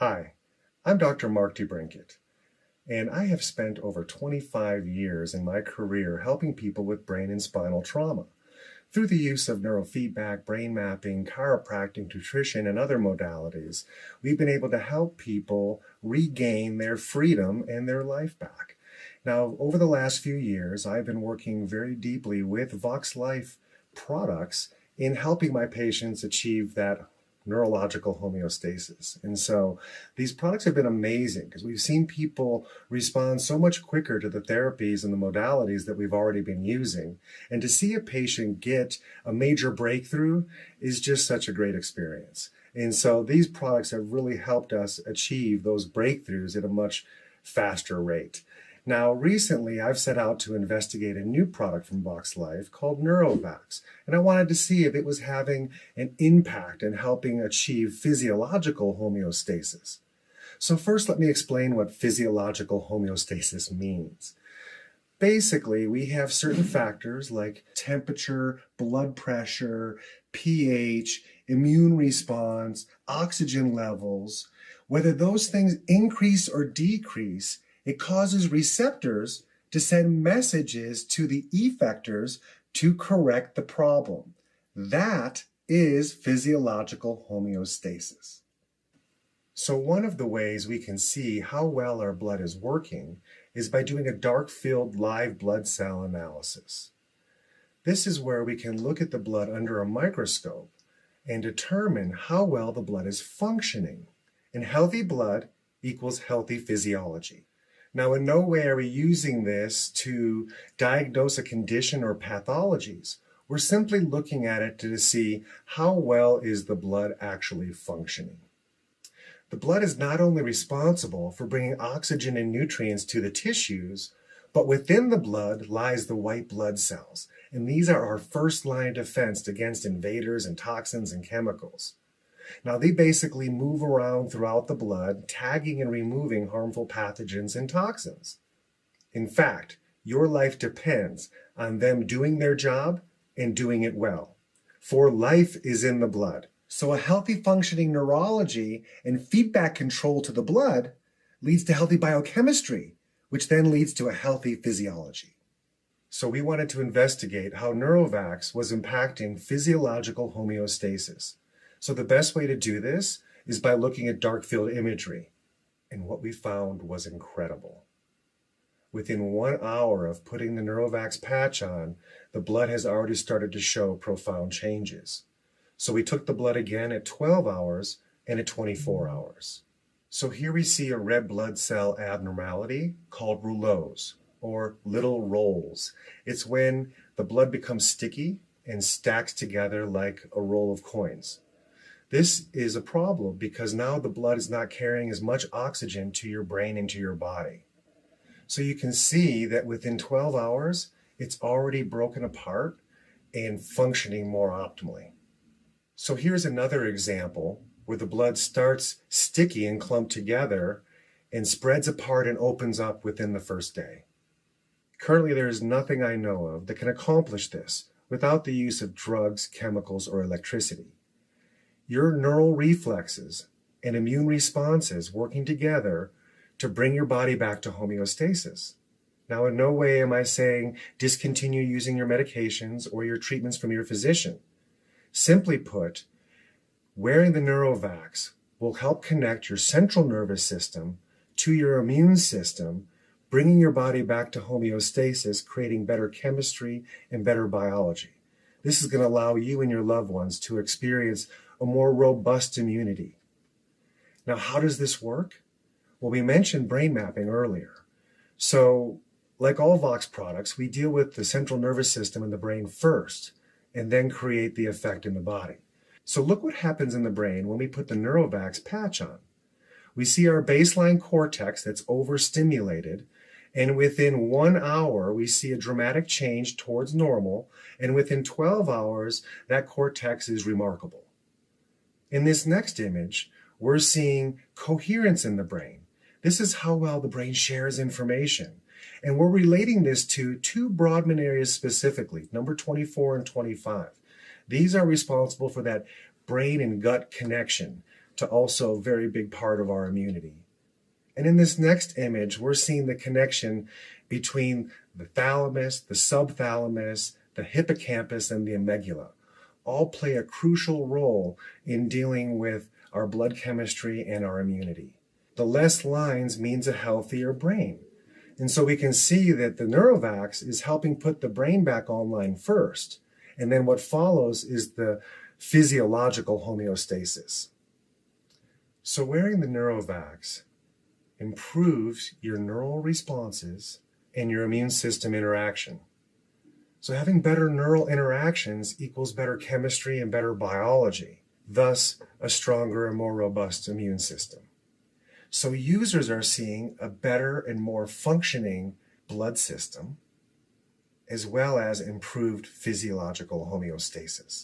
Hi, I'm Dr. Mark DeBrincat, and I have spent over 25 years in my career helping people with brain and spinal trauma. Through the use of neurofeedback, brain mapping, chiropractic, nutrition, and other modalities, we've been able to help people regain their freedom and their life back. Now, over the last few years, I've been working very deeply with Vox Life products in helping my patients achieve that neurological homeostasis. And so these products have been amazing because we've seen people respond so much quicker to the therapies and the modalities that we've already been using. And to see a patient get a major breakthrough is just such a great experience. And so these products have really helped us achieve those breakthroughs at a much faster rate. Now, recently, I've set out to investigate a new product from Vox Life called NeuroVax, and I wanted to see if it was having an impact in helping achieve physiological homeostasis. So first, let me explain what physiological homeostasis means. Basically, we have certain factors like temperature, blood pressure, pH, immune response, oxygen levels. Whether those things increase or decrease, it causes receptors to send messages to the effectors to correct the problem. That is physiological homeostasis. So one of the ways we can see how well our blood is working is by doing a dark field live blood cell analysis. This is where we can look at the blood under a microscope and determine how well the blood is functioning. And healthy blood equals healthy physiology. Now, in no way are we using this to diagnose a condition or pathologies. We're simply looking at it to see how well is the blood actually functioning. The blood is not only responsible for bringing oxygen and nutrients to the tissues, but within the blood lies the white blood cells. And these are our first line of defense against invaders and toxins and chemicals. Now, they basically move around throughout the blood, tagging and removing harmful pathogens and toxins. In fact, your life depends on them doing their job and doing it well. For life is in the blood. So a healthy functioning neurology and feedback control to the blood leads to healthy biochemistry, which then leads to a healthy physiology. So we wanted to investigate how NeuroVax was impacting physiological homeostasis. So the best way to do this is by looking at dark field imagery. And what we found was incredible. Within 1 hour of putting the NeuroVax patch on, the blood has already started to show profound changes. So we took the blood again at 12 hours and at 24 hours. So here we see a red blood cell abnormality called rouleaux, or little rolls. It's when the blood becomes sticky and stacks together like a roll of coins. This is a problem because now the blood is not carrying as much oxygen to your brain and to your body. So you can see that within 12 hours, it's already broken apart and functioning more optimally. So here's another example where the blood starts sticky and clumped together and spreads apart and opens up within the first day. Currently, there is nothing I know of that can accomplish this without the use of drugs, chemicals, or electricity. Your neural reflexes and immune responses working together to bring your body back to homeostasis. Now, in no way am I saying discontinue using your medications or your treatments from your physician. Simply put, wearing the NeuroVax will help connect your central nervous system to your immune system, bringing your body back to homeostasis, creating better chemistry and better biology. This is going to allow you and your loved ones to experience a more robust immunity. Now, how does this work? Well, we mentioned brain mapping earlier. So, like all Vox products, we deal with the central nervous system and the brain first, and then create the effect in the body. So look what happens in the brain when we put the NeuroVax patch on. We see our baseline cortex that's overstimulated, and within 1 hour, we see a dramatic change towards normal, and within 12 hours, that cortex is remarkable. In this next image, we're seeing coherence in the brain. This is how well the brain shares information. And we're relating this to two Brodmann areas specifically, number 24 and 25. These are responsible for that brain and gut connection, to also a very big part of our immunity. And in this next image, we're seeing the connection between the thalamus, the subthalamus, the hippocampus, and the amygdala. All play a crucial role in dealing with our blood chemistry and our immunity. The less lines means a healthier brain. And so we can see that the Neurovax is helping put the brain back online first. And then what follows is the physiological homeostasis. So wearing the Neurovax improves your neural responses and your immune system interaction. So having better neural interactions equals better chemistry and better biology, thus a stronger and more robust immune system. So users are seeing a better and more functioning blood system, as well as improved physiological homeostasis.